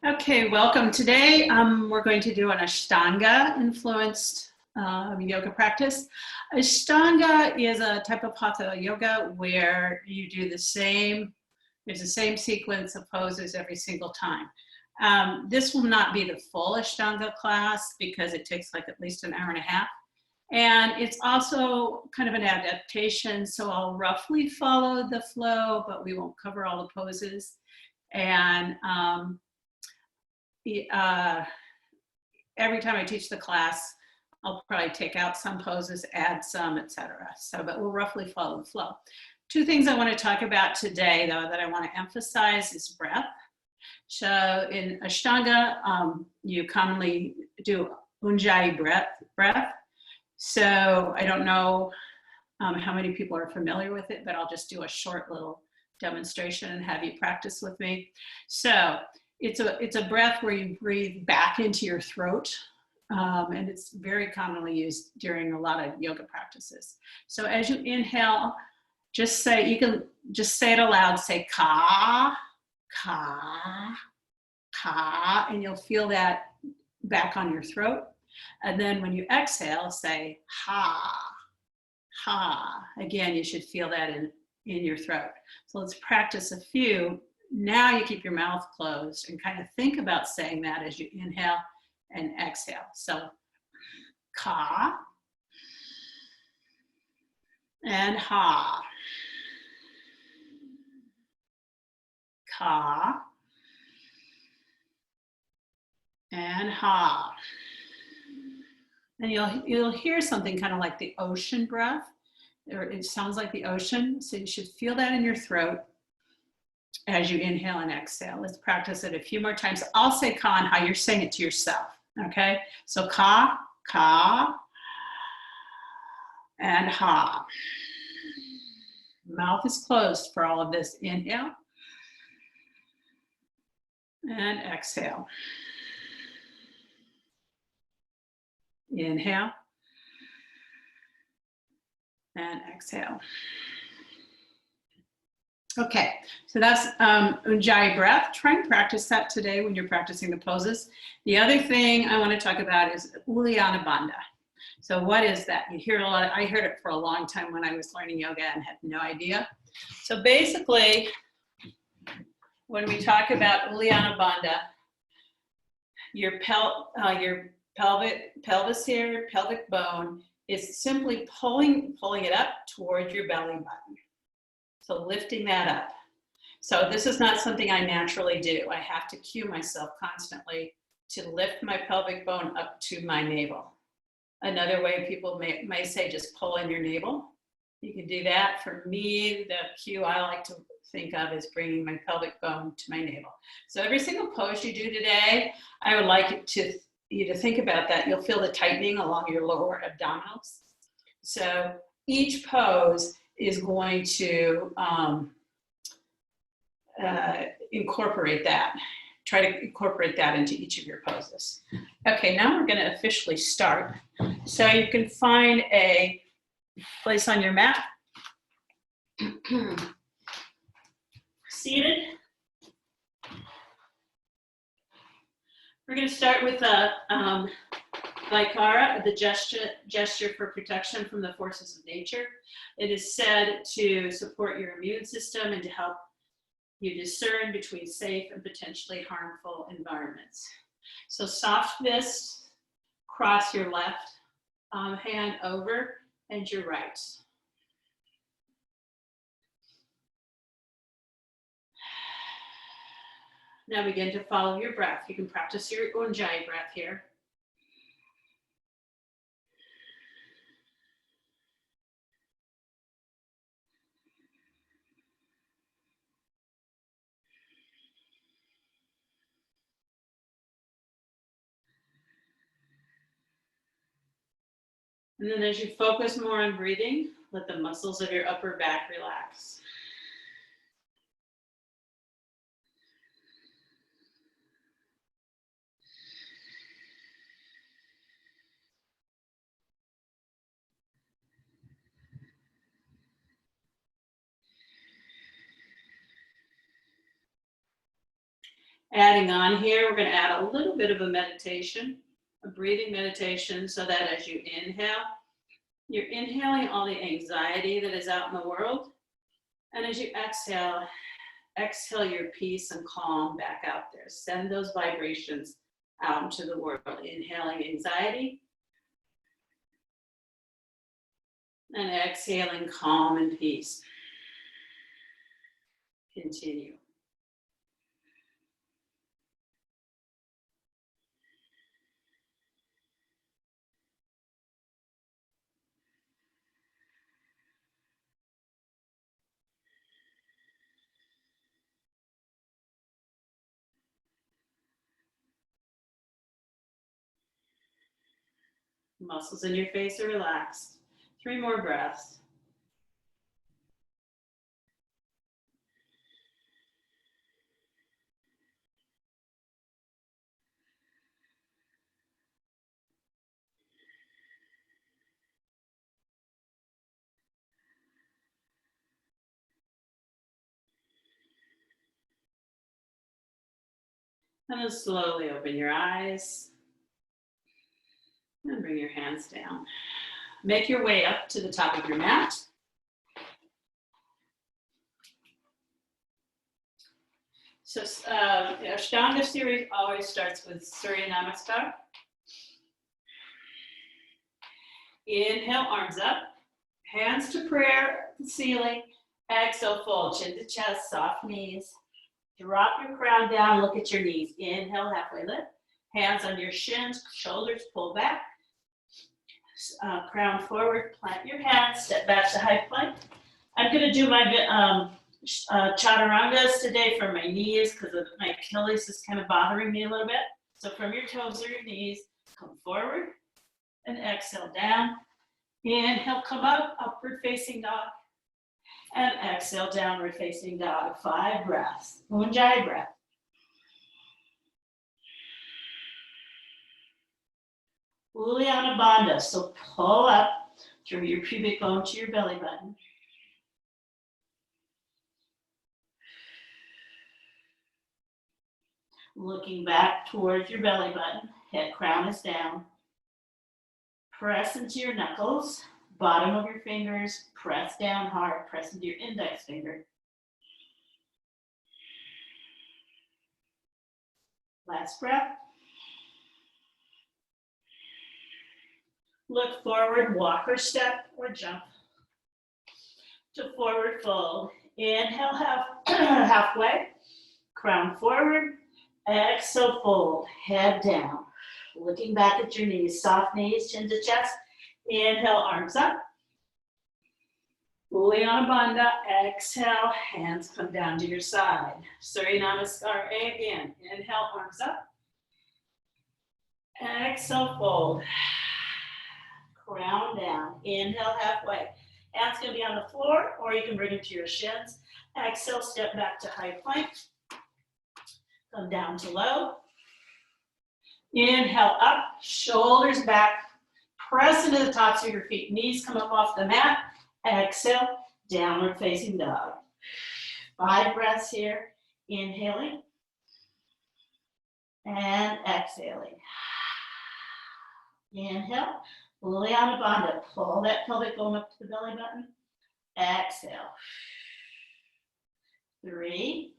Okay, welcome. Today we're going to do an Ashtanga influenced yoga practice. Ashtanga is a type of hatha yoga where you do there's the same sequence of poses every single time. This will not be the full Ashtanga class because it takes like at least an hour and a half. And it's also kind of an adaptation, so I'll roughly follow the flow, but we won't cover all the poses. And every time I teach the class, I'll probably take out some poses, add some, etc. But we'll roughly follow the flow. Two things I want to talk about today, though, that I want to emphasize is breath. So in Ashtanga, you commonly do Ujjayi breath. So I don't know how many people are familiar with it, but I'll just do a short little demonstration and have you practice with me. So it's a breath where you breathe back into your throat, and it's very commonly used during a lot of yoga practices. So as you inhale, you can just say it aloud, say ka, ka, ka, and you'll feel that back on your throat. And then when you exhale, say ha, ha. Again, you should feel that in your throat. So let's practice a few. Now you keep your mouth closed and kind of think about saying that as you inhale and exhale. So ka and ha. Ka and ha. And you'll hear something kind of like the ocean breath, or it sounds like the ocean. So you should feel that in your throat as you inhale and exhale. Let's practice it a few more times. I'll say ka and ha. You're saying it to yourself. Okay. So ka, ka, and ha. Mouth is closed for all of this. Inhale and exhale. Inhale and exhale. Okay, so that's Ujjayi breath. Try and practice that today when you're practicing the poses. The other thing I want to talk about is Uddiyana Bandha. So what is that? You hear a lot. I heard it for a long time when I was learning yoga and had no idea. So basically, when we talk about Uddiyana Bandha, your pelvis here, pelvic bone, is simply pulling it up towards your belly button. So lifting that up. So this is not something I naturally do. I have to cue myself constantly to lift my pelvic bone up to my navel. Another way people may say just pull in your navel. You can do that. For me, the cue I like to think of is bringing my pelvic bone to my navel. So every single pose you do today, I would like you to think about that. You'll feel the tightening along your lower abdominals. So each pose is going to incorporate that. Try to incorporate that into each of your poses. Okay, now we're going to officially start. So you can find a place on your mat. Seated. We're going to start with a Vaikara, the gesture for protection from the forces of nature. It is said to support your immune system and to help you discern between safe and potentially harmful environments. So soft fist, cross your left hand over and your right. Now begin to follow your breath. You can practice your Ujjayi breath here. And then as you focus more on breathing, let the muscles of your upper back relax. Adding on here, we're going to add a little bit of a meditation, a breathing meditation, so that as you inhale, you're inhaling all the anxiety that is out in the world. And as you exhale, exhale your peace and calm back out there. Send those vibrations out into the world. Inhaling anxiety and exhaling calm and peace. Continue. Muscles in your face are relaxed. 3 more breaths. And then slowly open your eyes and bring your hands down. Make your way up to the top of your mat. So the Ashtanga series always starts with Surya Namaskar. Inhale, arms up, hands to prayer, ceiling. Exhale, fold, chin to chest, soft knees. Drop your crown down, look at your knees. Inhale, halfway lift. Hands on your shins, shoulders pull back. Crown forward, plant your hands, step back to high plank. I'm going to do my chaturangas today for my knees because my Achilles is kind of bothering me a little bit. So from your toes or your knees, come forward and exhale down. Inhale, come up, upward facing dog. And exhale, downward facing dog. 5 breaths. Ujjayi breath. Uddiyana Bandha. So pull up through your pubic bone to your belly button. Looking back towards your belly button. Head crown is down. Press into your knuckles. Bottom of your fingers. Press down hard. Press into your index finger. Last breath. Look forward, walk or step or jump to forward fold. Inhale, halfway, crown forward, exhale, fold, head down. Looking back at your knees, soft knees, chin to chest. Inhale, arms up. Uddiyana Bandha, exhale, hands come down to your side. Surya Namaskar again. Inhale, arms up. Exhale, fold. Crown down. Inhale, halfway. Hands can be on the floor, or you can bring them to your shins. Exhale, step back to high plank. Come down to low. Inhale, up, shoulders back. Press into the tops of your feet. Knees come up off the mat. Exhale, downward facing dog. 5 breaths here. Inhaling and exhaling. Inhale. Uddiyana Bandha, pull that pelvic bone up to the belly button. Exhale. 3,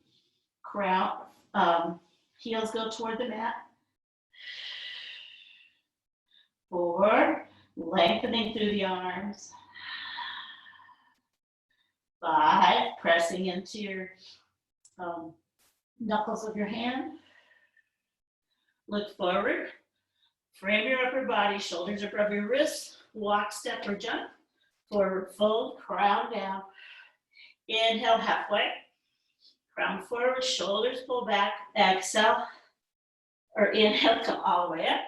crown, heels go toward the mat. 4, lengthening through the arms. 5, pressing into your knuckles of your hand. Look forward. Frame your upper body, shoulders above your wrists, walk, step, or jump. Forward fold, crown down. Inhale, halfway. Crown forward, shoulders pull back. Exhale, or inhale, come all the way up.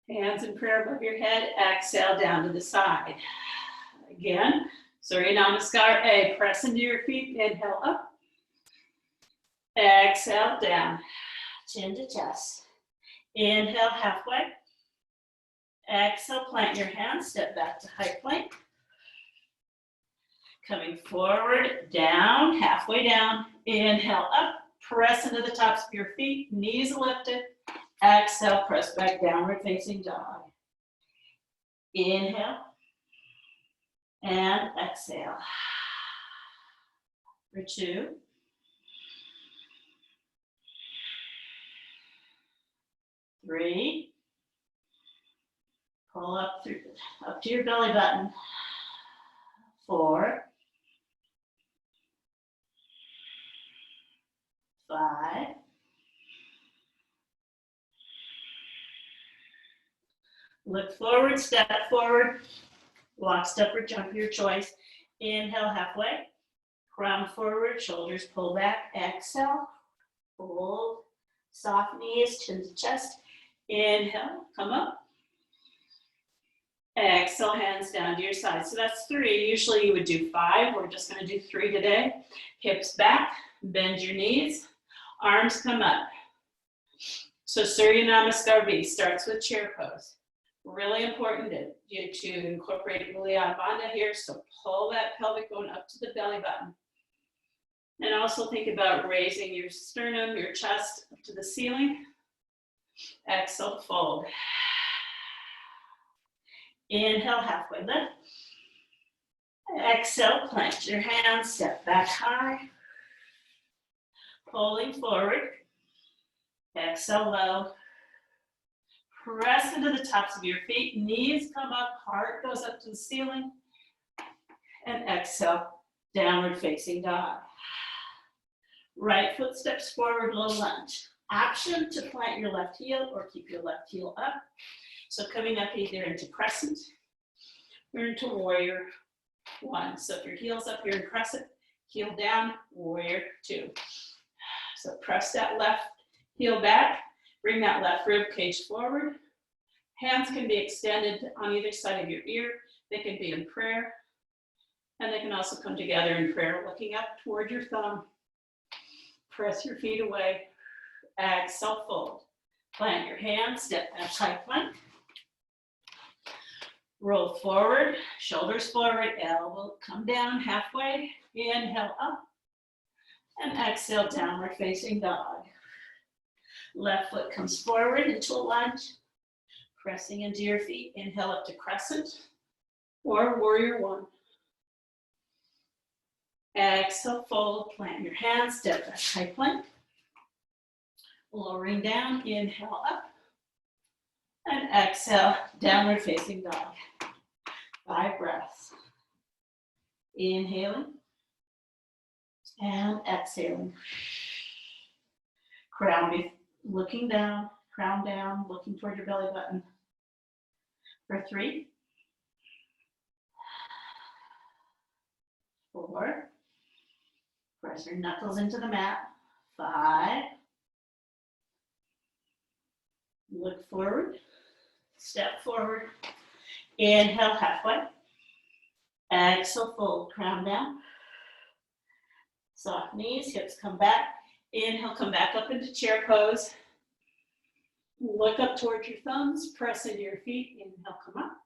Hands in prayer above your head. Exhale, down to the side. Again, Surya Namaskar A. Press into your feet. Inhale, up. Exhale, down. Chin to chest. Inhale, halfway. Exhale, plant your hands, step back to high plank. Coming forward, down, halfway down. Inhale, up. Press into the tops of your feet, knees lifted. Exhale, press back, downward facing dog. Inhale and exhale. For 2. 3. Pull up to your belly button. 4. 5. 'Look forward, step forward, walk, step, or jump, your choice. Inhale, halfway. Crown forward, shoulders pull back. Exhale, hold, soft knees, chin to chest. Inhale, come up. Exhale, hands down to your side. So that's 3. Usually you would do 5. We're just going to do 3 today. Hips back, bend your knees, arms come up. So Surya Namaskar B starts with chair pose. Really important to incorporate Uddiyana Bandha here. So pull that pelvic bone up to the belly button. And also think about raising your sternum, your chest up to the ceiling. Exhale, fold. Inhale, halfway lift. Exhale, plant your hands, step back high. Pulling forward. Exhale, low. Press into the tops of your feet, knees come up, heart goes up to the ceiling. And exhale, downward facing dog. Right foot steps forward, low lunge. Option to plant your left heel or keep your left heel up. So coming up either into crescent or into warrior 1. So if your heel's up here in crescent, heel down, warrior 2. So press that left heel back, bring that left rib cage forward. Hands can be extended on either side of your ear. They can be in prayer. And they can also come together in prayer, looking up toward your thumb. Press your feet away. Exhale, fold. Plant your hands, step back, high plank. Roll forward, shoulders forward, elbow come down halfway. Inhale up. And exhale, downward facing dog. Left foot comes forward into a lunge. Pressing into your feet. Inhale up to crescent or warrior 1. Exhale, fold, plant your hands, step back, high plank. Lowering down, inhale up. And exhale, downward facing dog. 5 breaths. Inhaling. And exhaling. Looking down, crown down, looking toward your belly button. For 3. 4. Press your knuckles into the mat. 5. Look forward. Step forward. Inhale, halfway. Exhale, fold, crown down. Soft knees, hips come back. Inhale, come back up into chair pose. Look up towards your thumbs, press into your feet. Inhale, come up.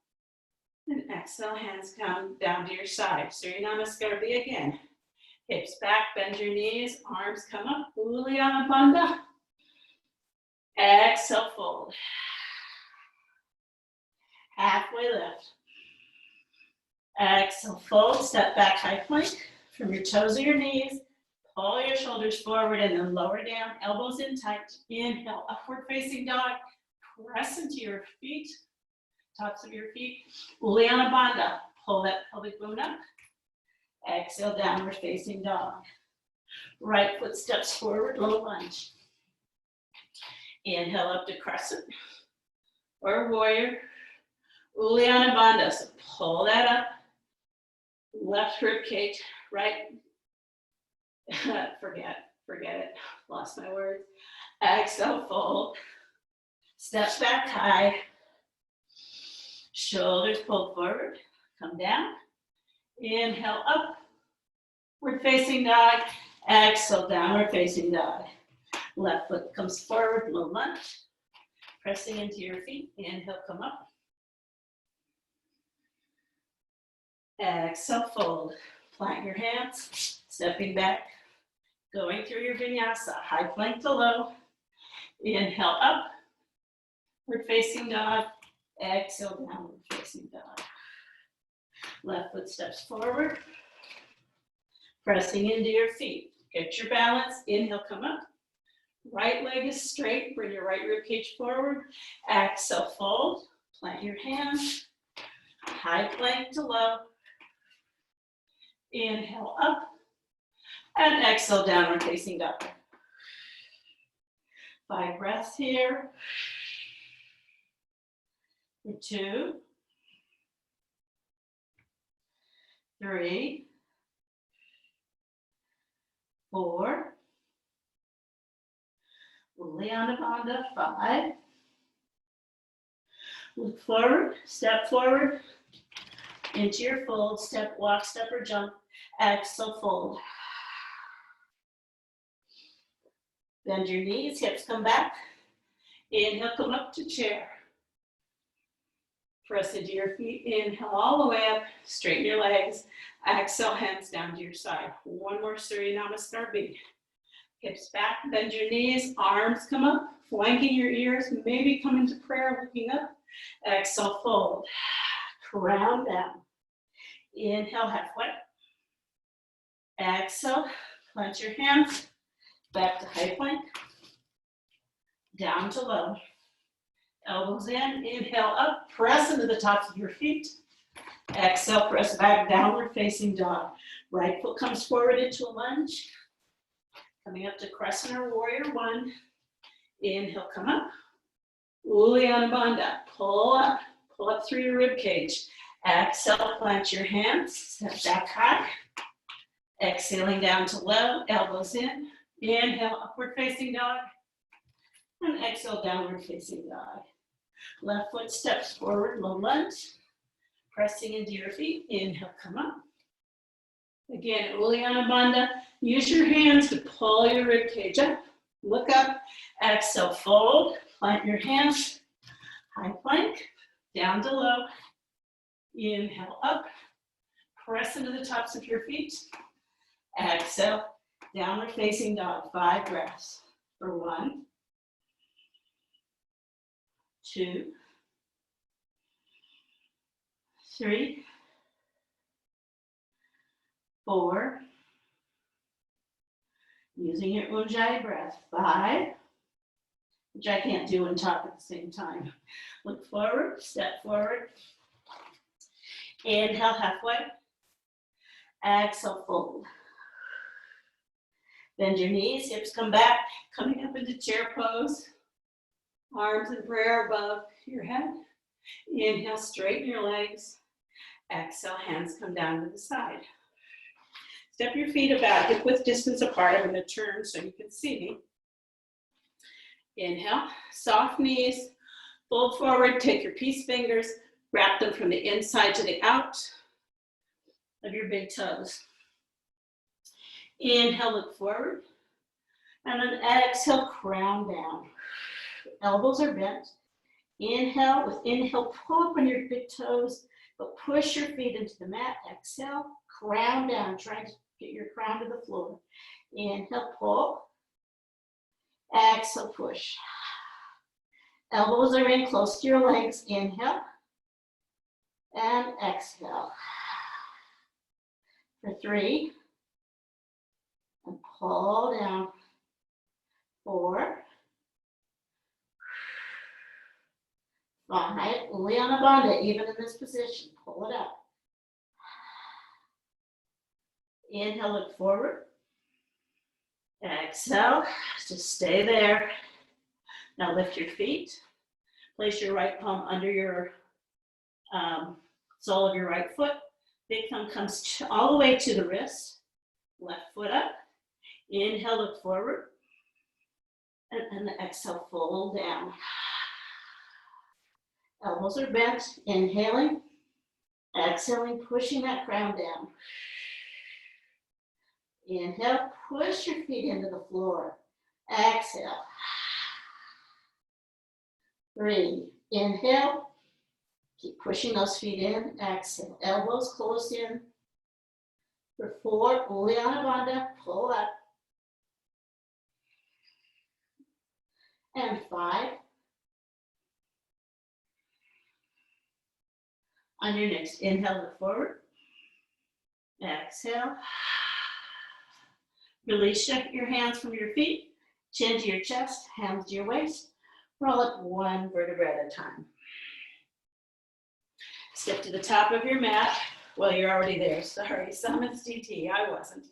And exhale, hands come down to your side. Surya Namaskar B again. Hips back, bend your knees, arms come up. Uddiyana Bandha. Exhale, fold. Halfway lift. Exhale, fold, step back, high plank. From your toes or your knees, pull your shoulders forward and then lower down, elbows in tight. Inhale, upward facing dog. Press into your feet, tops of your feet. Uddiyana Bandha. Pull that pelvic bone up. Exhale, downward facing dog. Right foot steps forward, low lunge. Inhale up to crescent or warrior. Uddiyana Bandha. So pull that up. Left rib cage, right. Forget it. Lost my words. Exhale, fold. Step back high. Shoulders pulled forward. Come down. Inhale up. Upward facing dog. Exhale, downward facing dog. Left foot comes forward, low lunge. Pressing into your feet. Inhale, come up. Exhale, fold. Plant your hands. Stepping back. Going through your vinyasa, high plank to low. Inhale up, upward facing dog. Exhale, downward facing dog. Left foot steps forward, pressing into your feet. Get your balance. Inhale, come up. Right leg is straight. Bring your right rib cage forward. Exhale, fold. Plant your hands. High plank to low. Inhale, up. And exhale, downward facing dog. 5 breaths here. 2, 3, 4, Uddiyana Bandha, 5. Look forward, step forward, into your fold, step, walk, step, or jump. Exhale, fold. Bend your knees, hips come back. Inhale, come up to chair. Press into your feet. Inhale all the way up, straighten your legs. Exhale, hands down to your side. One more Surya Namaskar beat. Hips back, bend your knees, arms come up, flanking your ears, maybe come into prayer, looking up. Exhale, fold. Crown down. Inhale, halfway. Exhale, clench your hands. Back to high plank. Down to low. Elbows in. Inhale up. Press into the tops of your feet. Exhale, press back, downward facing dog. Right foot comes forward into a lunge. Coming up to crescent or warrior 1. Inhale, come up. Uddiyana Bandha. Pull up through your rib cage. Exhale, plant your hands. Step back high. Exhaling down to low. Elbows in. Inhale, upward facing dog. And exhale, downward facing dog. Left foot steps forward, low lunge. Pressing into your feet. Inhale, come up. Again, Uddiyana Bandha. Use your hands to pull your rib cage up. Look up. Exhale, fold. Plant your hands. High plank. Down to low. Inhale, up. Press into the tops of your feet. Exhale, downward facing dog. 5 breaths. For 1, 2, 3, 4, using your Ujjayi breath, 5, which I can't do and talk at the same time. Look forward, step forward. Inhale, halfway. Exhale, fold. Bend your knees, hips come back, coming up into chair pose. Arms in prayer above your head. Inhale, straighten your legs. Exhale, hands come down to the side. Step your feet about hip width distance apart. I'm going to turn so you can see. Inhale, soft knees, fold forward, take your peace fingers, wrap them from the inside to the out of your big toes. Inhale, look forward, and then exhale, crown down. Elbows are bent. Inhale, with inhale, pull up on your big toes, but push your feet into the mat. Exhale, crown down, trying to get your crown to the floor. Inhale, pull. Exhale, push. Elbows are in close to your legs. Inhale and exhale. For 3, and pull down. 4, 5, Uddiyana Bandha, even in this position, pull it up. Inhale, look forward. Exhale, just stay there. Now lift your feet. Place your right palm under your sole of your right foot. Big thumb comes all the way to the wrist. Left foot up. Inhale, look forward. And exhale, fold down. Elbows are bent. Inhaling. Exhaling, pushing that crown down. Inhale, push your feet into the floor. Exhale. 3, inhale. Keep pushing those feet in. Exhale, elbows close in. For 4, Uddiyana Bandha, pull up. and 5. On your next inhale, look forward. Exhale. Release your hands from your feet, chin to your chest, hands to your waist. Roll up one vertebra at a time. Step to the top of your mat. Well, you're already there. Sorry, Summits DT, I wasn't.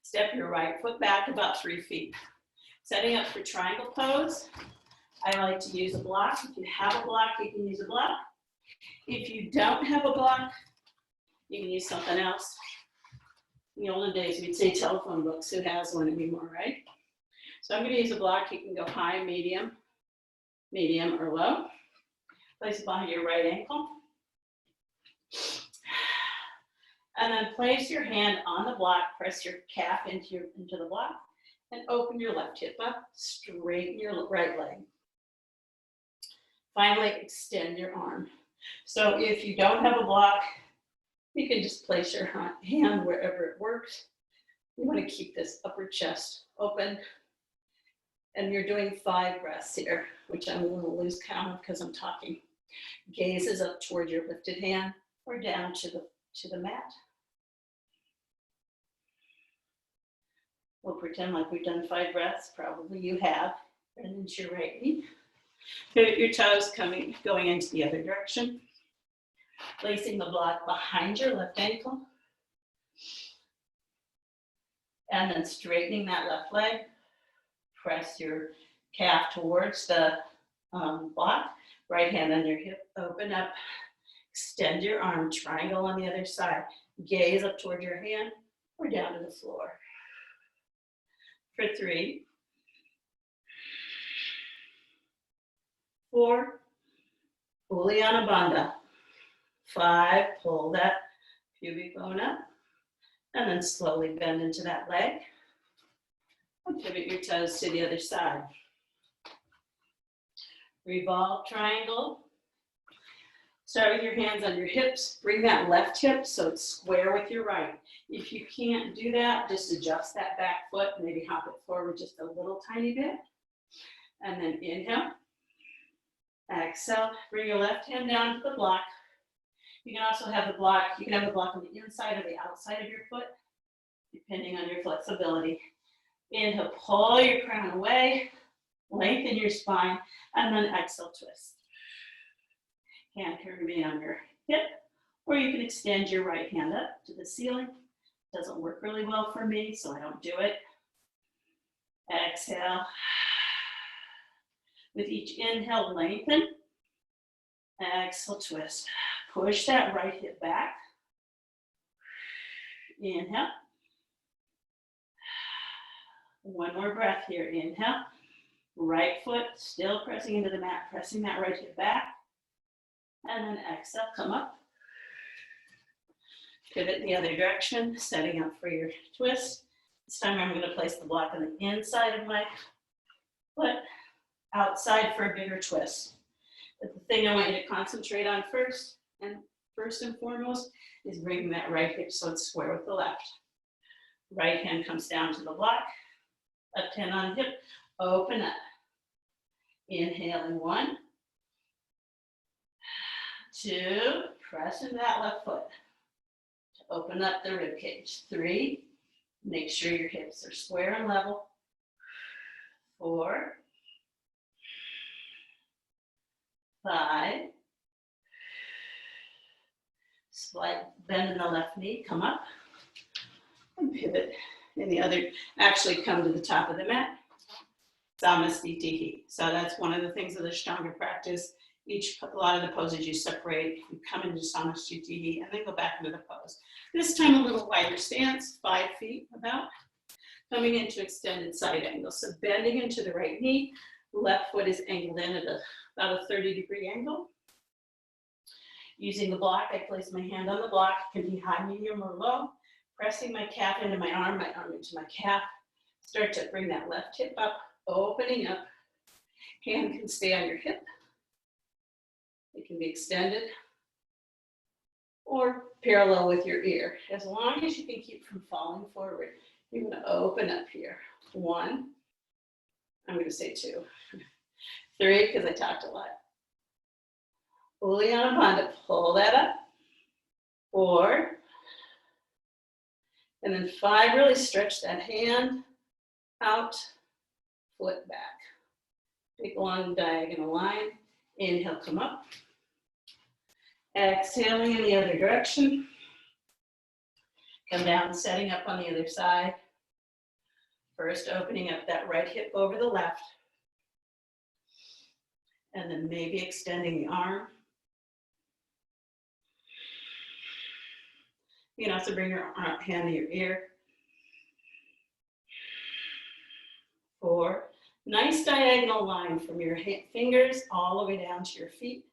Step your right foot back about 3 feet. Setting up for triangle pose. I like to use a block. If you have a block, you can use a block. If you don't have a block, you can use something else. In the olden days, we'd say telephone books. Who has one anymore, right? So I'm going to use a block. You can go high, medium, medium, or low. Place it behind your right ankle. And then place your hand on the block. Press your calf into the block. And open your left hip up. Straighten your right leg. Finally, extend your arm. So if you don't have a block, you can just place your hand wherever it works. You want to keep this upper chest open. And you're doing 5 breaths here, which I'm going to lose count of because I'm talking. Gaze is up toward your lifted hand or down to the mat. We'll pretend like we've done 5 breaths. Probably you have. And into your right knee. Pivot your toes going into the other direction. Placing the block behind your left ankle. And then straightening that left leg. Press your calf towards the block. Right hand on your hip. Open up. Extend your arm. Triangle on the other side. Gaze up toward your hand or down to the floor. For 3. 4. Uddiyana Bandha. 5. Pull that pubic bone up. And then slowly bend into that leg. And pivot your toes to the other side. Revolve triangle. Start with your hands on your hips. Bring that left hip so it's square with your right. If you can't do that, just adjust that back foot. Maybe hop it forward just a little tiny bit. And then inhale. Exhale. Bring your left hand down to the block. You can also have the block. You can have the block on the inside or the outside of your foot, depending on your flexibility. Inhale. Pull your crown away. Lengthen your spine. And then exhale, twist. Hand can remain on your hip, or you can extend your right hand up to the ceiling. Doesn't work really well for me, so I don't do it. Exhale. With each inhale, lengthen. Exhale, twist. Push that right hip back. Inhale. One more breath here. Inhale. Right foot still pressing into the mat, pressing that right hip back. And then exhale, come up. Pivot in the other direction, setting up for your twist. This time I'm going to place the block on the inside of my foot, outside for a bigger twist. But the thing I want you to concentrate on first and foremost is bringing that right hip so it's square with the left. Right hand comes down to the block, left hand on the hip, open up. Inhaling 1, 2, press into that left foot to open up the rib cage. 3, make sure your hips are square and level. 4, 5, slight bend in the left knee, come up and pivot in the other, actually come to the top of the mat. Samasthiti. So that's one of the things of the Ashtanga practice. A lot of the poses you separate, you come into Samasthiti and then go back into the pose. This time a little wider stance, 5 feet about, coming into extended side angle. So bending into the right knee, left foot is angled in at about a 30-degree angle. Using the block, I place my hand on the block. It can be high, medium, or low. Pressing my calf into my arm into my calf. Start to bring that left hip up, opening up. Hand can stay on your hip. It can be extended or parallel with your ear. As long as you can keep from falling forward, you're going to open up here. 1, I'm going to say 2. 3, because I talked a lot. Uddiyana Bandha, pull that up. 4. And then 5, really stretch that hand out, foot back. Big long diagonal line. Inhale, come up. Exhaling in the other direction. Come down, setting up on the other side. First, opening up that right hip over the left. And then maybe extending the arm. You can also bring your hand to your ear. 4. Nice diagonal line from your fingers all the way down to your feet.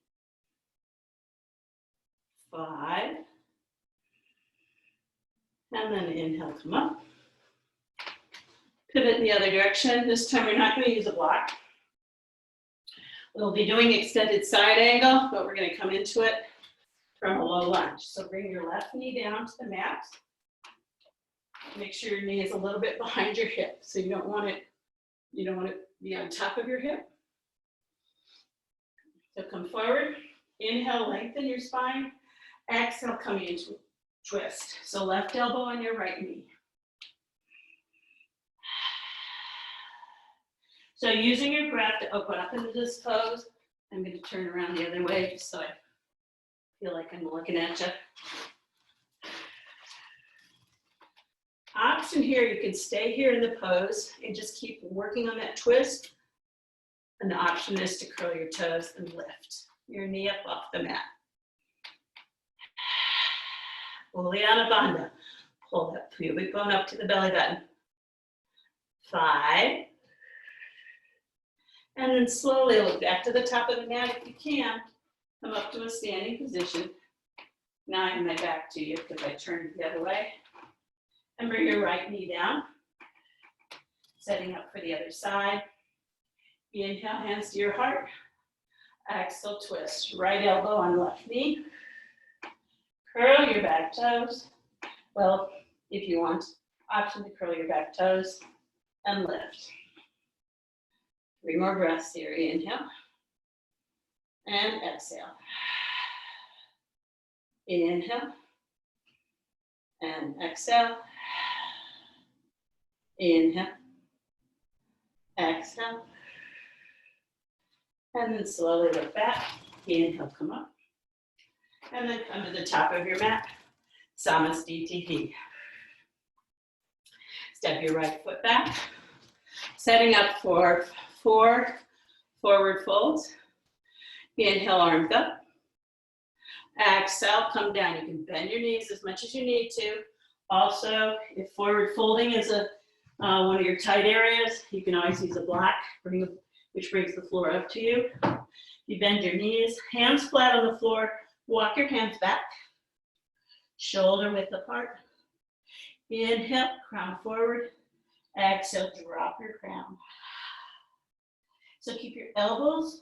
5. And then inhale, come up. Pivot in the other direction. This time we're not going to use a block. We'll be doing extended side angle, but we're going to come into it from a low lunge. So bring your left knee down to the mat. Make sure your knee is a little bit behind your hip. So you don't want it to be on top of your hip. So come forward. Inhale, lengthen your spine. Exhale, coming into twist. So left elbow on your right knee. So using your breath to open up into this pose, I'm going to turn around the other way just so I feel like I'm looking at you. Option here, you can stay here in the pose and just keep working on that twist. And the option is to curl your toes and lift your knee up off the mat. Uddiyana Bandha. Pull that pubic bone up to the belly button. 5. And then slowly look back to the top of the mat if you can. Come up to a standing position. Now I have my back to you because I turned the other way. And bring your right knee down. Setting up for the other side. Inhale, hands to your heart. Exhale, twist. Right elbow on left knee. Curl your back toes. Well, if you want, option to curl your back toes and lift. 3 more breaths here. Inhale and exhale. Inhale and exhale. Inhale, exhale. And then slowly look back. Inhale, come up. And then come to the top of your mat. Samastitihi. Step your right foot back. Setting up for 4 forward folds. Inhale, arms up. Exhale, come down. You can bend your knees as much as you need to. Also, if forward folding is one of your tight areas, you can always use a block, which brings the floor up to you. You bend your knees, hands flat on the floor. Walk your hands back. Shoulder width apart. Inhale, crown forward. Exhale, drop your crown. So keep your elbows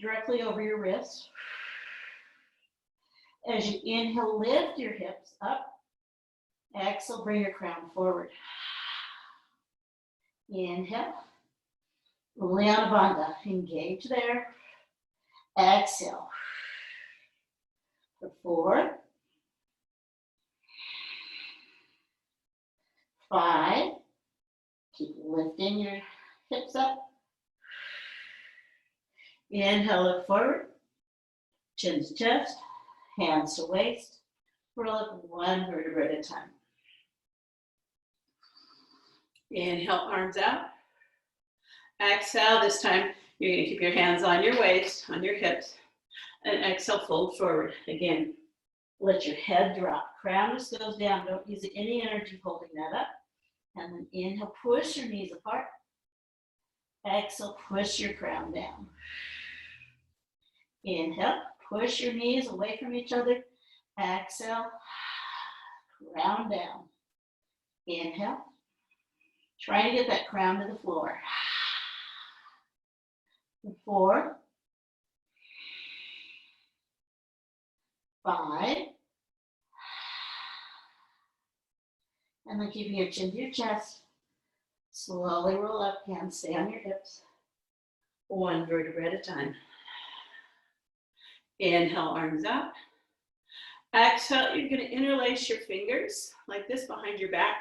directly over your wrists. As you inhale, lift your hips up. Exhale, bring your crown forward. Inhale. Uddiyana Bandha. Engage there. Exhale. For 4. 5. Keep lifting your hips up. Inhale, look forward. Chin to chest. Hands to waist. Roll up 1 vertebra at a time. Inhale, arms out. Exhale, this time you're going to keep your hands on your waist, on your hips. And exhale, fold forward. Again, let your head drop. Crown just goes down. Don't use any energy holding that up. And then inhale, push your knees apart. Exhale, push your crown down. Inhale, push your knees away from each other. Exhale, crown down. Inhale. Try to get that crown to the floor. 4. 5. And then keeping your chin to your chest. Slowly roll up, hands stay on your hips. one vertebra at a time. Inhale, arms up. Exhale, you're going to interlace your fingers like this behind your back.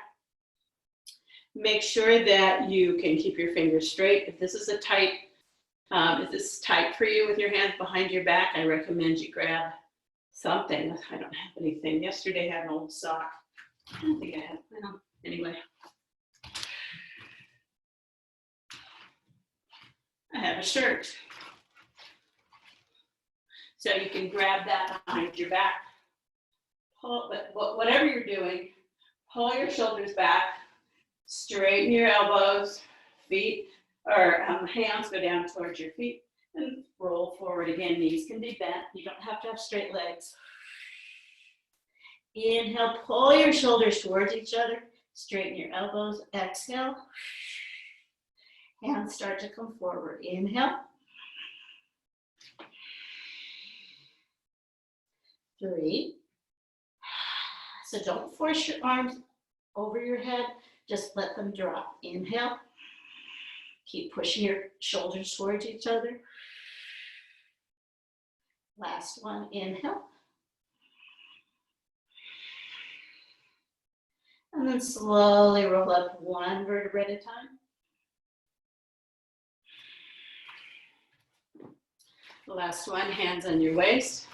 Make sure that you can keep your fingers straight. If this is if this is tight for you with your hands behind your back, I recommend you grab something. I don't have anything. Yesterday I had an old sock. I don't think I have, anyway. I have a shirt. So you can grab that behind your back. Pull, but whatever you're doing, pull your shoulders back, straighten your elbows, feet, or hands go down towards your feet, and roll forward again. Knees can be bent. You don't have to have straight legs. Inhale, pull your shoulders towards each other, straighten your elbows. Exhale, hands start to come forward. Inhale. 3. So don't force your arms over your head, just let them drop. Inhale. Keep pushing your shoulders towards each other. Last one, inhale. And then slowly roll up one vertebra at a time. Last one, hands on your waist.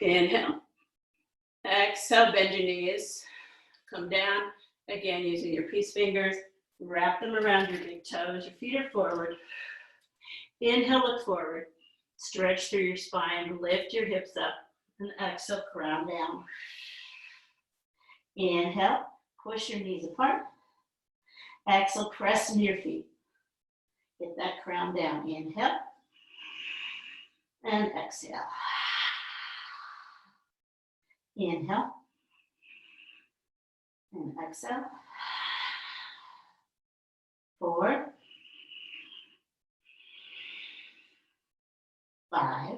Inhale. Exhale, bend your knees. Come down. Again, using your peace fingers. Wrap them around your big toes. Your feet are forward. Inhale, look forward. Stretch through your spine. Lift your hips up. And exhale, crown down. Inhale, push your knees apart. Exhale, press into your feet. Get that crown down. Inhale. And exhale. Inhale. And exhale. 4. 5.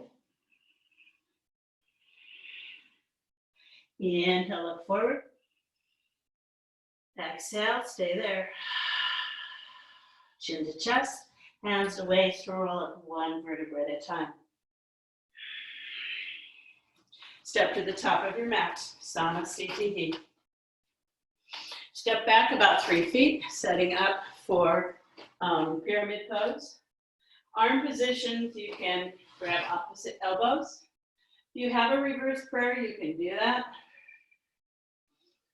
Inhale, look forward. Exhale, stay there. Chin to chest, hands to waist, roll up one vertebra at a time. Step to the top of your mat, Samasthiti. Step back about 3 feet, setting up for pyramid pose. Arm positions, you can grab opposite elbows. If you have a reverse prayer, you can do that.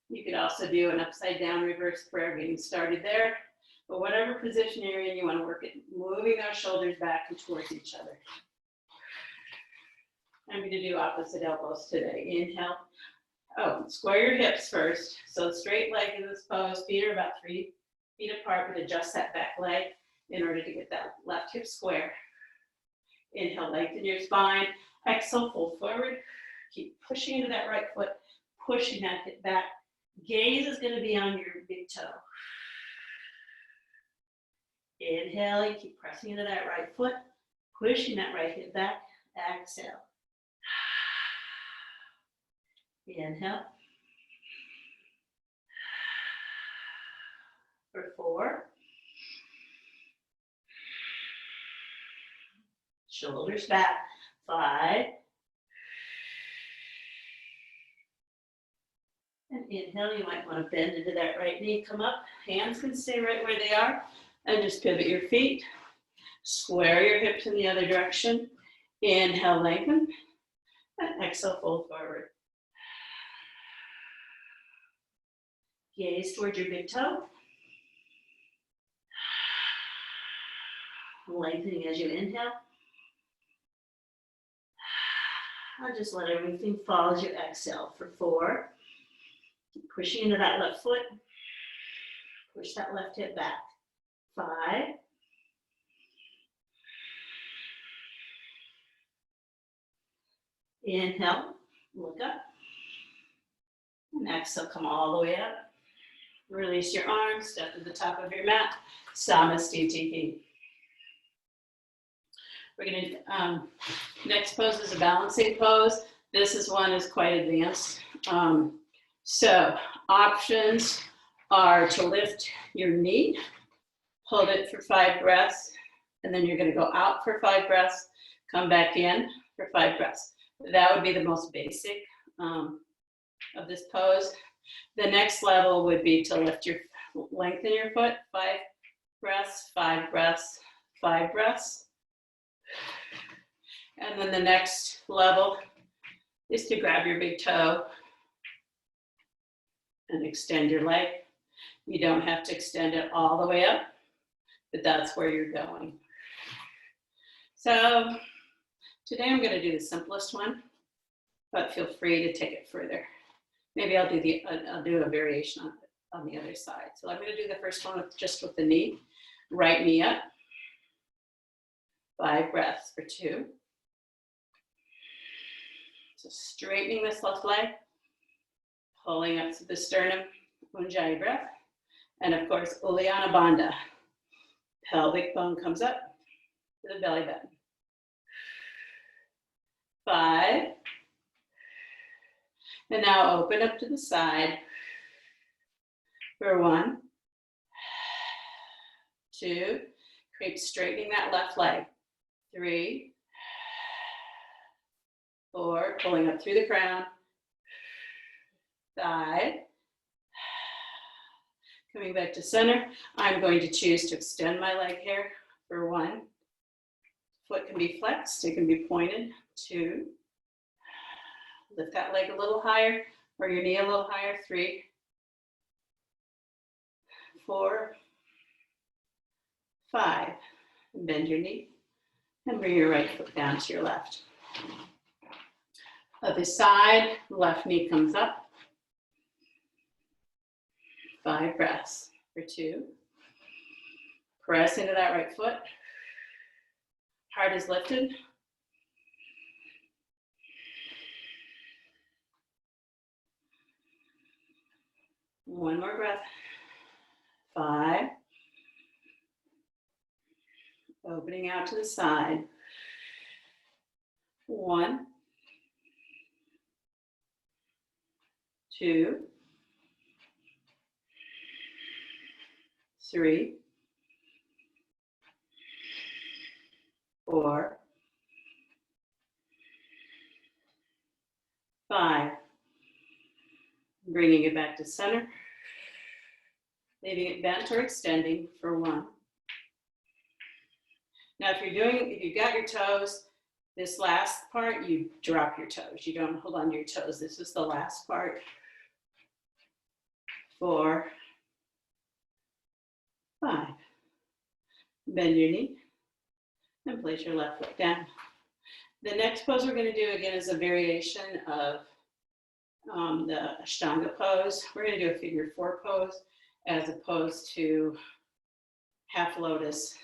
You could also do an upside down reverse prayer, getting started there. But whatever position you're in, you want to work at moving those shoulders back and towards each other. I'm going to do opposite elbows today. Inhale. Oh, square your hips first. So straight leg in this pose. Feet are about 3 feet apart, but adjust that back leg in order to get that left hip square. Inhale, lengthen your spine. Exhale, fold forward. Keep pushing into that right foot, pushing that hip back. Gaze is going to be on your big toe. Inhale, you keep pressing into that right foot, pushing that right hip back. Exhale. Inhale. For 4. Shoulders back. 5. And inhale, you might want to bend into that right knee, come up. Hands can stay right where they are. And just pivot your feet. Square your hips in the other direction. Inhale, lengthen. And exhale, fold forward. Gaze towards your big toe. Lengthening as you inhale. I'll just let everything fall as you exhale for 4. Keep pushing into that left foot. Push that left hip back. 5. Inhale, look up. And exhale, come all the way up. Release your arms, step to the top of your mat. Samasthiti. We're going to, next pose is a balancing pose. This is one is quite advanced. So options are to lift your knee, hold it for 5 breaths, And then you're going to go out for 5 breaths, come back in for 5 breaths. That would be the most basic of this pose. The next level would be to lengthen your foot, 5 breaths, 5 breaths, 5 breaths. And then the next level is to grab your big toe and extend your leg. You don't have to extend it all the way up, but that's where you're going. So today I'm going to do the simplest one, but feel free to take it further. Maybe I'll do a variation on the other side. So I'm going to do the first one just with the knee. Right knee up. 5 breaths for 2. So straightening this left leg, pulling up to the sternum, Ujjayi breath. And of course, Uddiyana Bandha. Pelvic bone comes up to the belly button. 5. And now open up to the side for 1, 2, keep straightening that left leg. 3, 4, pulling up through the crown. 5, coming back to center. I'm going to choose to extend my leg here for 1. Foot can be flexed, it can be pointed. 2, lift that leg a little higher or your knee a little higher. 3, 4, 5. Bend your knee and bring your right foot down to your left. Other side, left knee comes up. 5 breaths for 2. Press into that right foot. Heart is lifted. 1 more breath. 5. Opening out to the side. 1, 2, 3, 4, 5. Bringing it back to center. Leaving it bent or extending for 1. Now, if you've got your toes, this last part, you drop your toes. You don't hold on to your toes. This is the last part. 4, 5. Bend your knee and place your left foot down. The next pose we're going to do again is a variation of the Ashtanga pose. We're going to do a figure 4 pose as opposed to half lotus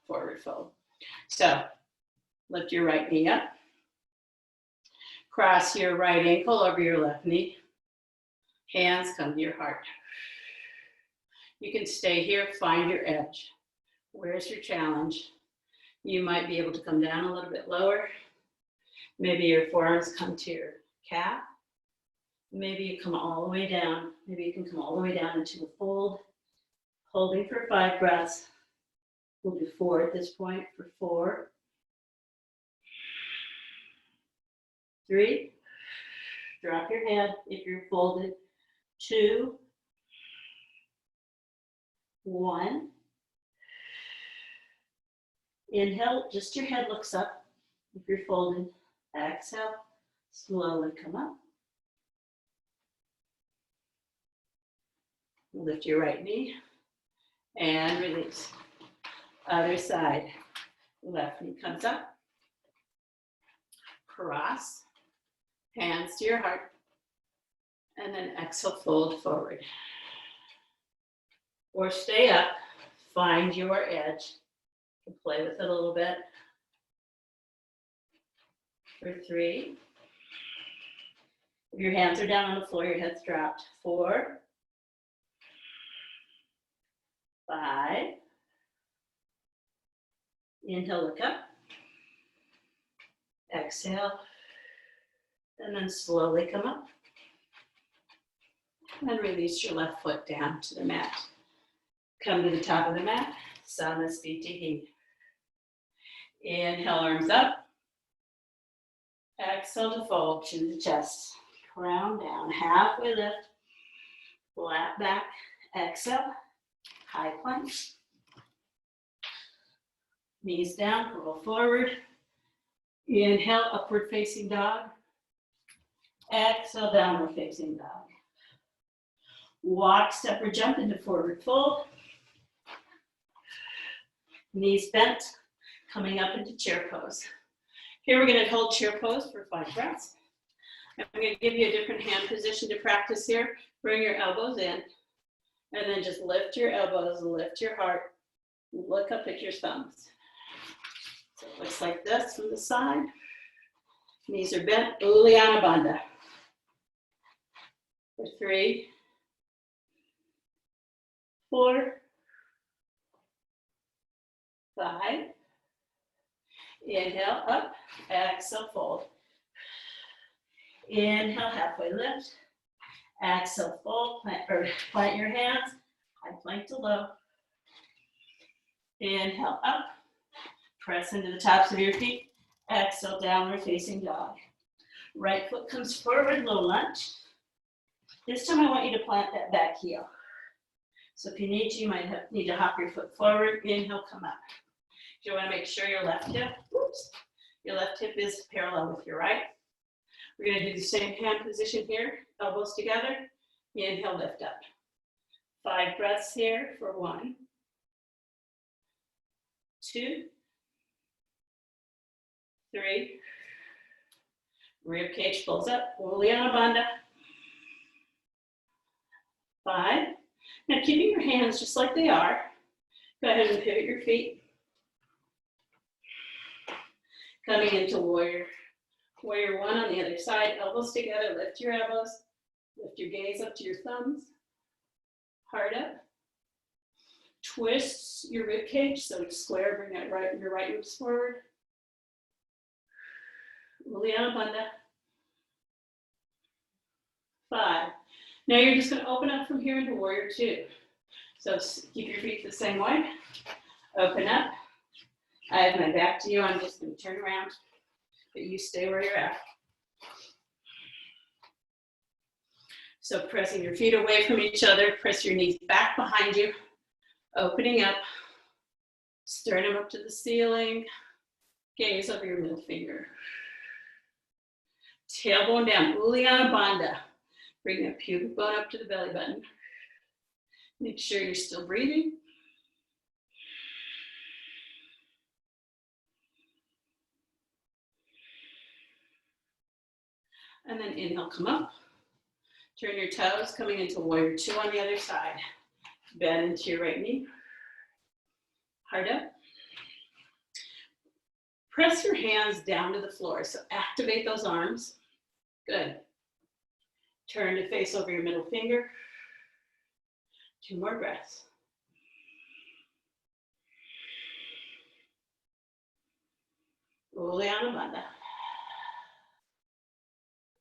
forward fold. So lift your right knee up. Cross your right ankle over your left knee. Hands come to your heart. You can stay here, find your edge. Where's your challenge? You might be able to come down a little bit lower. Maybe your forearms come to your calf. Maybe you come all the way down. Maybe you can come all the way down into a fold. Holding for 5 breaths. We'll do 4 at this point for 4. 3. Drop your head if you're folded. 2. 1. Inhale, just your head looks up if you're folded. Exhale, slowly come up. Lift your right knee and release. Other side, left knee comes up. Cross, hands to your heart, and then exhale, fold forward. Or stay up, find your edge. You can play with it a little bit. For 3. If your hands are down on the floor, your head's dropped. 4. 5. Inhale, look up. Exhale. And then slowly come up. And release your left foot down to the mat. Come to the top of the mat. Samasthiti. Inhale, arms up. Exhale to fold, chin to chest. Round down, halfway lift. Flat back. Exhale, high plank. Knees down, roll forward. Inhale, upward facing dog. Exhale, downward facing dog. Walk, step, or jump into forward fold. Knees bent, coming up into chair pose. Here we're going to hold chair pose for 5 breaths. I'm going to give you a different hand position to practice here. Bring your elbows in, and then just lift your elbows, lift your heart, look up at your thumbs. So it looks like this from the side. Knees are bent, Uddiyana Bandha. For 3, 4, 5. Inhale, up, exhale, fold. Inhale, halfway lift. Exhale, fold, plant your hands, high plank to low. Inhale, up, press into the tops of your feet. Exhale, downward facing dog. Right foot comes forward, low lunge. This time I want you to plant that back heel. So if you need to, you might need to hop your foot forward. Inhale, come up. You want to make sure your left hip, your left hip is parallel with your right. We're going to do the same hand position here, elbows together. Inhale, lift up. 5 breaths here for 1, 2, 3. Rib cage pulls up, Uddiyana Bandha. 5. Now keeping your hands just like they are, go ahead and pivot your feet. Coming into warrior. Warrior 1 on the other side, elbows together, lift your elbows, lift your gaze up to your thumbs, heart up. Twist your rib cage, so it's square, bring that your right ribs forward. Uddiyana Bandha. 5. Now you're just going to open up from here into warrior 2. So keep your feet the same way. Open up. I have my back to you. I'm just going to turn around, but you stay where you're at. So pressing your feet away from each other, press your knees back behind you, opening up, sternum up to the ceiling, gaze over your middle finger. Tailbone down, Uddiyana Bandha. Bring that pubic bone up to the belly button. Make sure you're still breathing. And then inhale, come up. Turn your toes, coming into warrior 2 on the other side. Bend into your right knee. Heart up. Press your hands down to the floor, so activate those arms. Good. Turn to face over your middle finger. 2 more breaths. Uddiyana Bandha.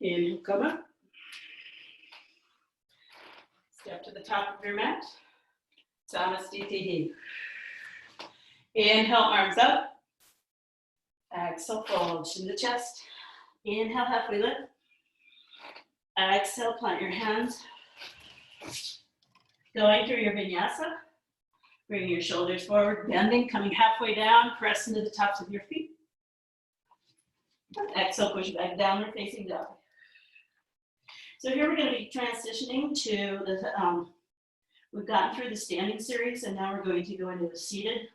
Inhale, come up. Step to the top of your mat. Samastitihi. Inhale, arms up. Exhale, fold, chin to chest. Inhale, halfway lift. Exhale, plant your hands. Going through your vinyasa. Bring your shoulders forward, bending, coming halfway down. Press into the tops of your feet. Exhale, push back, downward facing dog. So here we're going to be transitioning to the, we've gotten through the standing series, and now we're going to go into the seated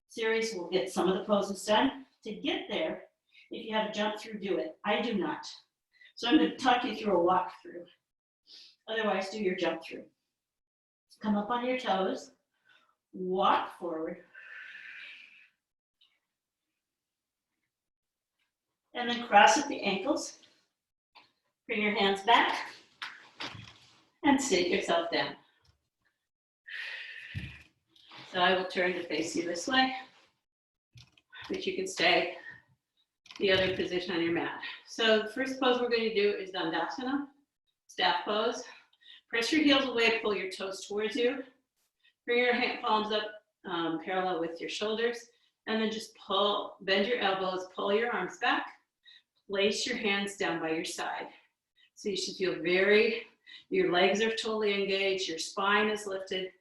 series. We'll get some of the poses done. To get there, if you have a jump through, do it. I do not. So I'm going to talk you through a walk through. Otherwise, do your jump through. Come up on your toes, walk forward, and then cross at the ankles. Bring your hands back and sit yourself down. So I will turn to face you this way, but you can stay the other position on your mat. So the first pose we're going to do is Dandasana, staff pose. Press your heels away, pull your toes towards you. Bring your palms up parallel with your shoulders. And then just pull, bend your elbows, pull your arms back, place your hands down by your side. So you should feel your legs are totally engaged, your spine is lifted.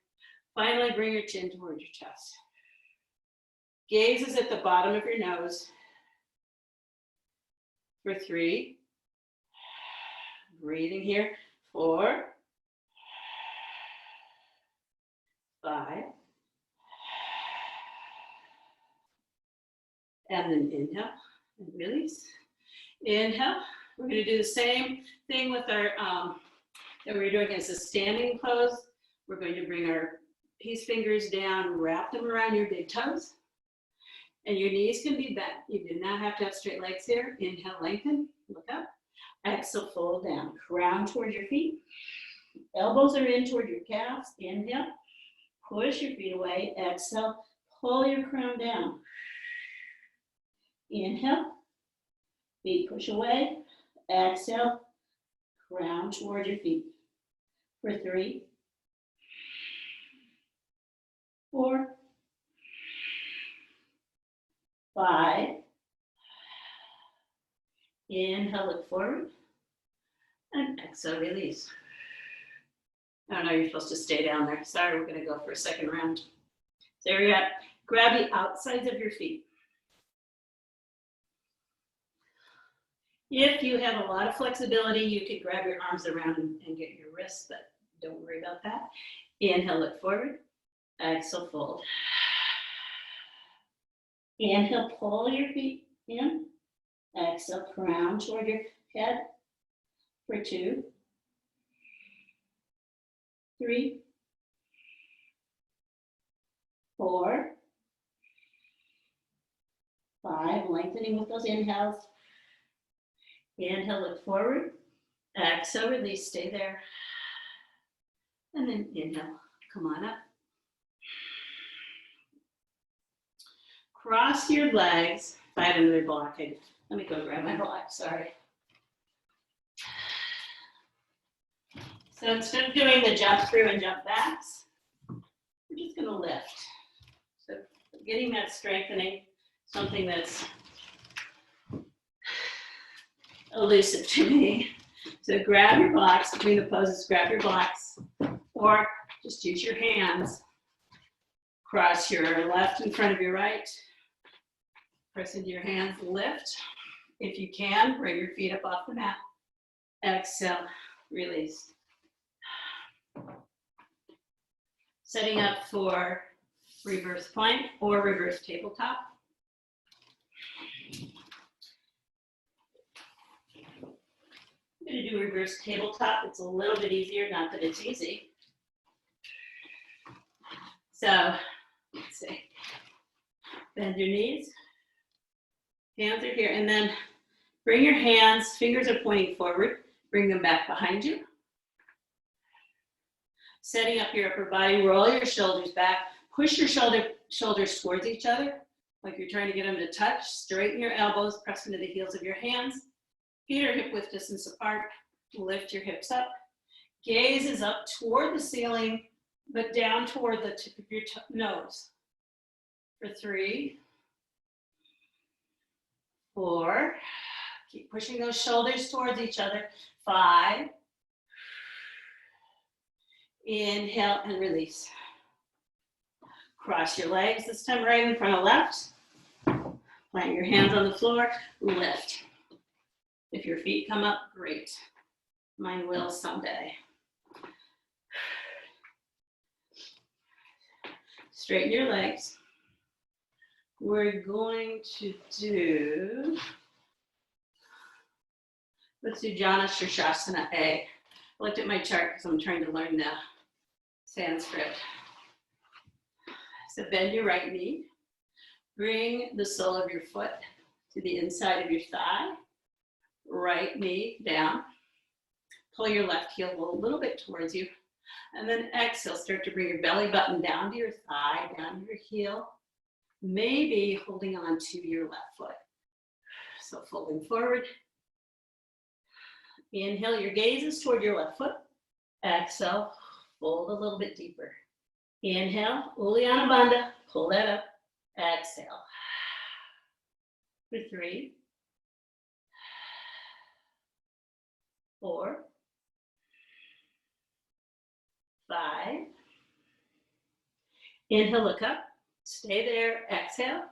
Finally, bring your chin towards your chest. Gaze is at the bottom of your nose. For 3. Breathing here. 4. 5. And then inhale and release. Inhale. We're going to do the same thing with our, that we're doing as a standing pose. We're going to bring our peace fingers down, wrap them around your big toes. And your knees can be bent. You do not have to have straight legs here. Inhale, lengthen, look up. Exhale, fold down. Crown towards your feet. Elbows are in toward your calves. Inhale, push your feet away. Exhale, pull your crown down. Inhale, feet push away. Exhale, crown toward your feet. For 3, 4, 5. Inhale, look forward. And exhale, release. Oh no, you're supposed to stay down there. Sorry, we're going to go for a second round. So there you're at. Grab the outsides of your feet. If you have a lot of flexibility, you could grab your arms around and get your wrists, but don't worry about that. Inhale, look forward. Exhale, fold. Inhale, pull your feet in. Exhale, crown toward your head. For 2, 3, 4, 5. Lengthening with those inhales. Inhale, look forward. Exhale, release, stay there. And then inhale, come on up. Cross your legs. If I have another block, let me go grab my block, sorry. So instead of doing the jump through and jump backs, we're just gonna lift. So getting that strengthening, something that's elusive to me. So grab your blocks, between the poses, grab your blocks, or just use your hands. Cross your left in front of your right. Press into your hands, lift. If you can, bring your feet up off the mat. Exhale, release. Setting up for reverse plank or reverse tabletop. I'm going to do reverse tabletop. It's a little bit easier, not that it's easy. So, let's see. Bend your knees. Hands are here. And then bring your hands, fingers are pointing forward. Bring them back behind you. Setting up your upper body, roll your shoulders back. Push your shoulders towards each other, like you're trying to get them to touch. Straighten your elbows, press into the heels of your hands. Feet are hip width distance apart. Lift your hips up. Gaze is up toward the ceiling, but down toward the tip of your nose. For 3, 4. Keep pushing those shoulders towards each other. 5. Inhale and release. Cross your legs, this time right in front of left. Plant your hands on the floor, lift. If your feet come up, great. Mine will someday. Straighten your legs. We're going to do, let's do Jana Shirshasana A. I looked at my chart because I'm trying to learn the Sanskrit. So bend your right knee. Bring the sole of your foot to the inside of your thigh. Right knee down. Pull your left heel a little bit towards you. And then exhale, start to bring your belly button down to your thigh, down to your heel. Maybe holding on to your left foot. So folding forward. Inhale, your gaze is toward your left foot. Exhale, fold a little bit deeper. Inhale, Uddiyana Bandha, pull that up. Exhale. For 3, 4, 5. Inhale, look up. Stay there. Exhale.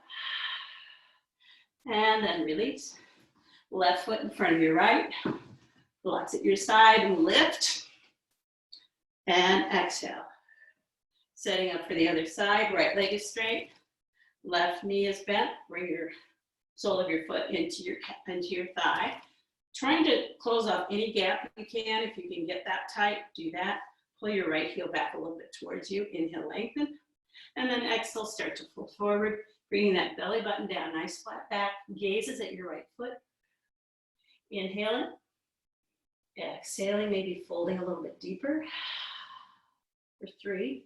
And then release. Left foot in front of your right. Blocks at your side and lift. And exhale. Setting up for the other side. Right leg is straight. Left knee is bent. Bring your sole of your foot into your thigh. Trying to close off any gap you can. If you can get that tight, do that. Pull your right heel back a little bit towards you. Inhale, lengthen. And then exhale, start to pull forward. Bringing that belly button down. Nice flat back. Gazes at your right foot. Inhaling. Exhaling, maybe folding a little bit deeper. For 3.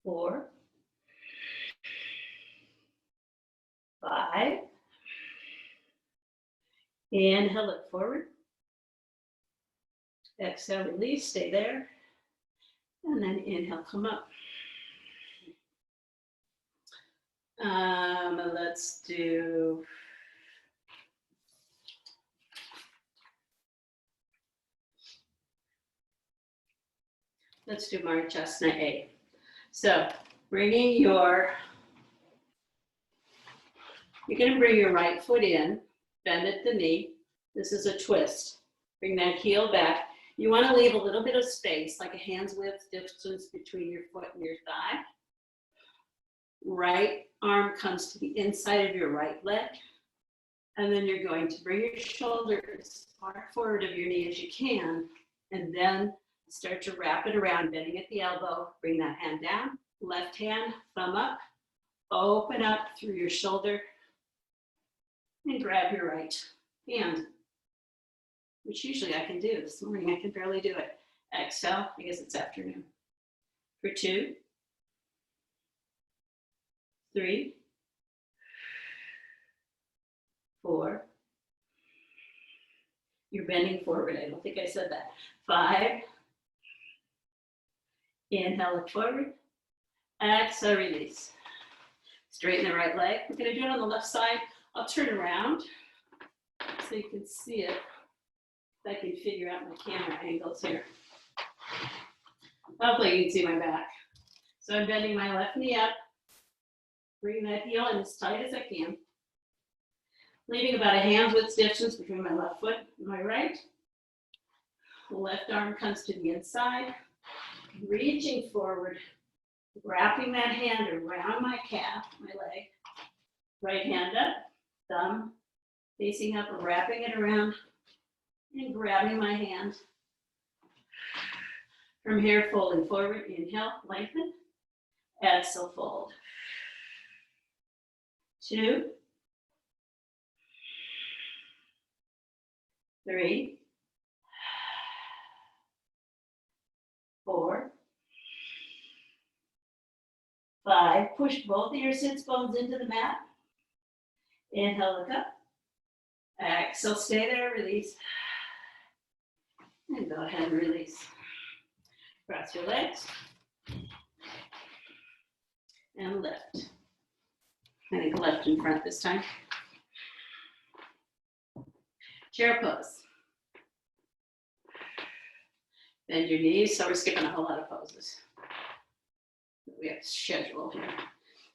4. 5. Inhale, look forward. Exhale, release, stay there. And then inhale, come up. Let's do Marchasana A. So bringing you're going to bring your right foot in, bend at the knee. This is a twist. Bring that heel back. You want to leave a little bit of space, like a hand's width distance between your foot and your thigh. Right arm comes to the inside of your right leg. And then you're going to bring your shoulder as far forward of your knee as you can. And then start to wrap it around, bending at the elbow. Bring that hand down. Left hand, thumb up. Open up through your shoulder. And grab your right hand, which usually I can do. This morning I can barely do it. Exhale, I guess it's afternoon. For 2, 3, 4. You're bending forward. I don't think I said that. 5. Inhale, look forward. Exhale, release. Straighten the right leg. We're going to do it on the left side. I'll turn around so you can see it. If I can figure out my camera angles here. Hopefully you can see my back. So I'm bending my left knee up. Bring that heel in as tight as I can. Leaving about a hand's width distance between my left foot and my right. The left arm comes to the inside. Reaching forward. Wrapping that hand around my calf, my leg. Right hand up. Thumb facing up, wrapping it around. And grabbing my hand. From here, folding forward. Inhale, lengthen. Exhale, fold. 2, 3, 4, 5. Push both of your sits bones into the mat. Inhale, look up. Exhale, stay there, release. And go ahead and release. Cross your legs. And lift. I think left in front this time. Chair pose. Bend your knees. So we're skipping a whole lot of poses. We have to schedule here.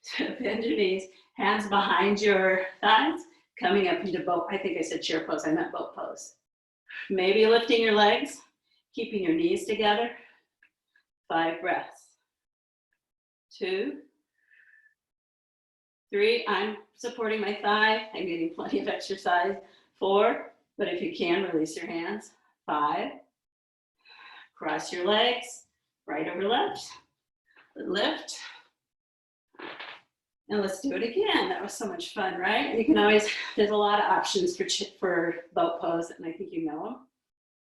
So bend your knees, hands behind your thighs, coming up into boat. I think I said chair pose. I meant boat pose. Maybe lifting your legs, keeping your knees together. 5 breaths. 2, 3, I'm supporting my thigh. I'm getting plenty of exercise. 4, but if you can, release your hands. 5, cross your legs, right over left. Lift. And let's do it again. That was so much fun, right? You can always, there's a lot of options for boat pose, and I think you know them.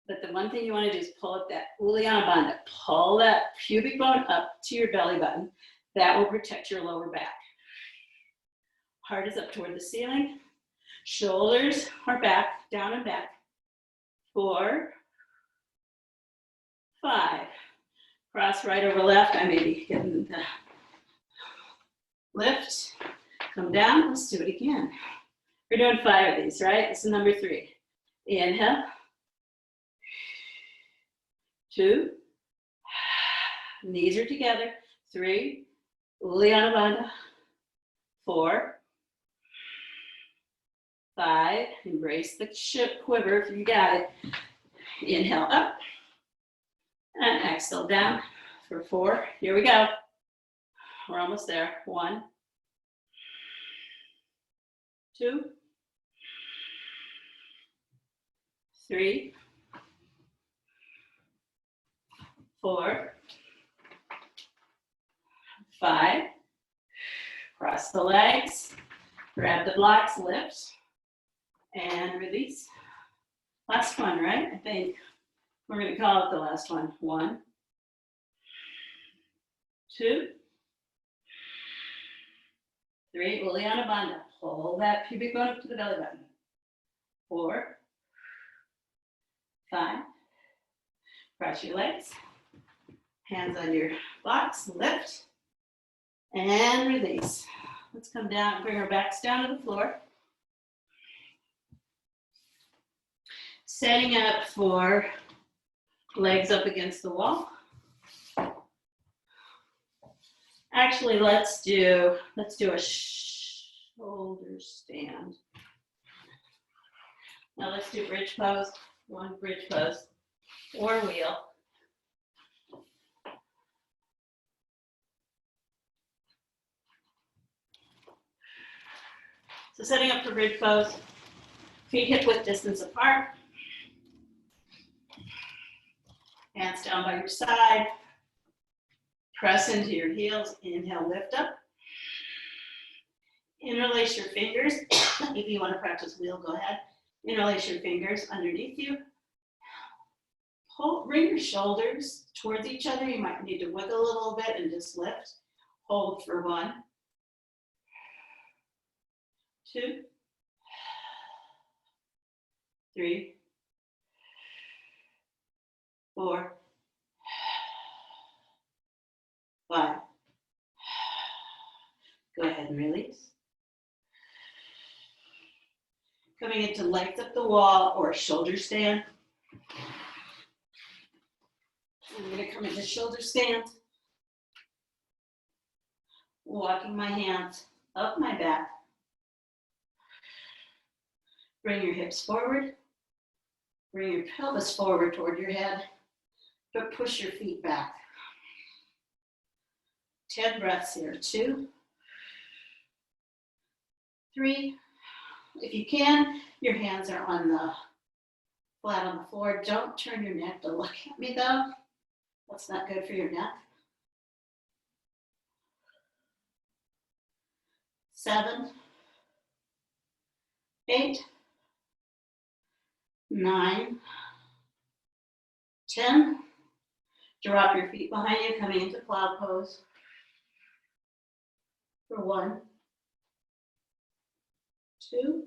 But the one thing you want to do is pull up that Uddiyana Bandha. Pull that pubic bone up to your belly button. That will protect your lower back. Heart is up toward the ceiling. Shoulders are back, down and back. 4, 5. Cross right over left. I may be getting the lift. Come down. Let's do it again. We're doing 5 of these, right? This is number 3. Inhale. 2. Knees are together. 3. Uddiyana Bandha. 4. 5. Embrace the quiver if you got it. Inhale up. And exhale down for 4. Here we go. We're almost there. 1. 2. 3. 4. 5. Cross the legs. Grab the blocks, lift, and release. Last one, right? I think we're going to call it the last one. 1. 2. 3. Uddiyana Bandha. Hold that pubic bone up to the belly button. 4. 5. Cross your legs. Hands on your blocks. Lift and release. Let's come down, bring our backs down to the floor. Setting up for legs up against the wall. Actually, let's do a shoulder stand. Now let's do bridge pose, one bridge pose, or wheel. So setting up for bridge pose, feet hip width distance apart. Hands down by your side. Press into your heels. Inhale, lift up. Interlace your fingers. If you want to practice wheel, go ahead. Interlace your fingers underneath you. Bring your shoulders towards each other. You might need to wiggle a little bit and just lift. Hold for 1, 2, 3, 4, 5. Go ahead and release. Coming into legs up the wall or shoulder stand. I'm going to come into shoulder stand. Walking my hands up my back. Bring your hips forward. Bring your pelvis forward toward your head, but push your feet back. 10 breaths here. 2, 3. If you can, your hands are on the flat on the floor. Don't turn your neck to look at me though. That's not good for your neck. 7, 8, 9, 10. Drop your feet behind you, coming into cloud pose. For 1, 2.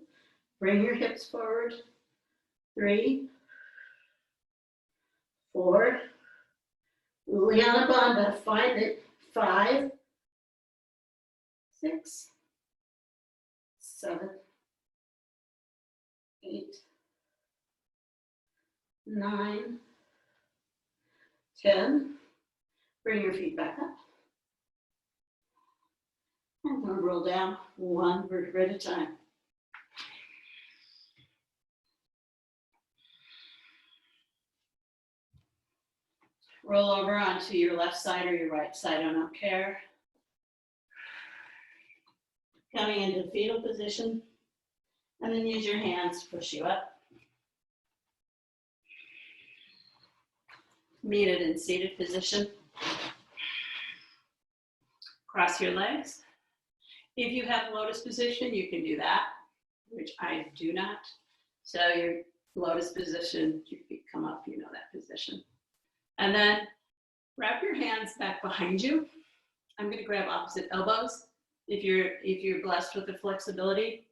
Bring your hips forward. 3, 4. Uddiyana Bandha. Find it. 5, 6, 7, 8, 9, 10. Bring your feet back up. I'm going to roll down 1 vertebra at a time. Roll over onto your left side or your right side, I don't care. Coming into fetal position, and then use your hands to push you up. Meet it in seated position. Cross your legs. If you have lotus position, you can do that, which I do not. So your lotus position, your feet come up, you know that position. And then wrap your hands back behind you. I'm going to grab opposite elbows. If you're blessed with the flexibility,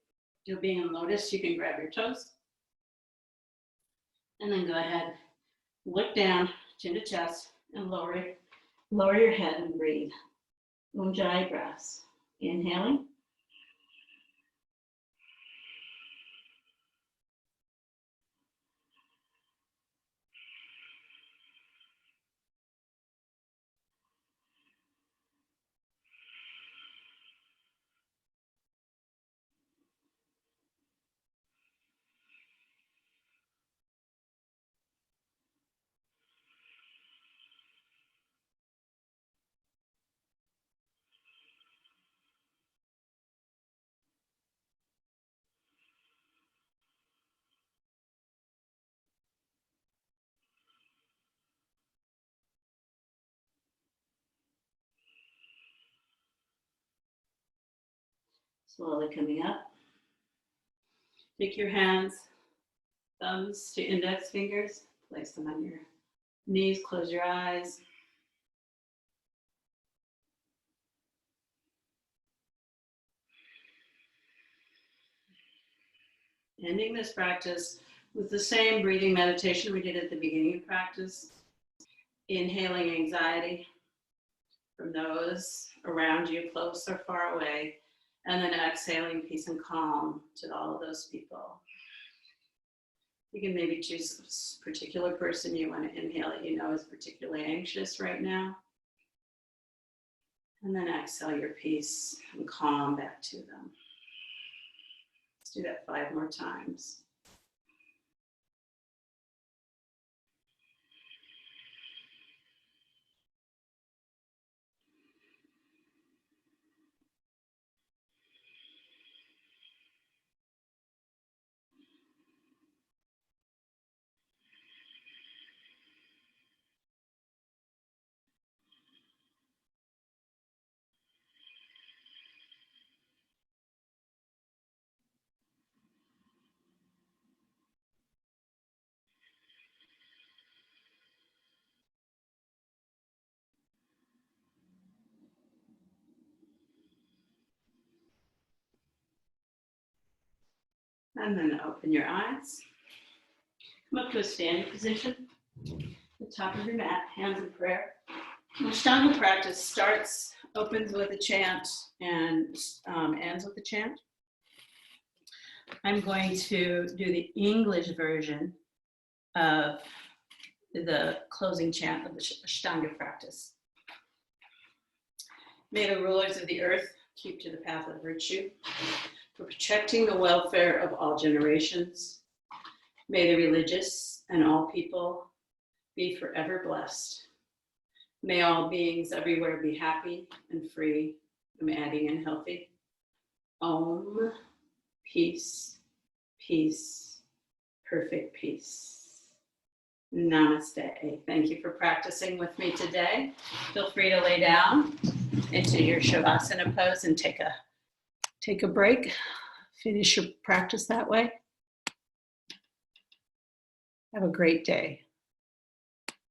being in lotus, you can grab your toes. And then go ahead, look down, chin to chest, and lower it Lower your head and breathe. Ujjayi breaths. Inhaling. Slowly coming up. Take your hands, thumbs to index fingers, place them on your knees, close your eyes. Ending this practice with the same breathing meditation we did at the beginning of practice. Inhaling anxiety from those around you, close or far away, and then exhaling peace and calm to all of those people. You can maybe choose a particular person you want to inhale that you know is particularly anxious right now. And then exhale your peace and calm back to them. Let's do that 5 more times. And then open your eyes. Come up to a standing position. The top of your mat, hands in prayer. Ashtanga practice opens with a chant and ends with a chant. I'm going to do the English version of the closing chant of the Ashtanga practice. May the rulers of the earth keep to the path of virtue, for protecting the welfare of all generations. May the religious and all people be forever blessed. May all beings everywhere be happy and free, commanding and healthy. Om, peace, peace, perfect peace. Namaste. Thank you for practicing with me today. Feel free to lay down into your Shavasana pose and take a break. Finish your practice that way. Have a great day.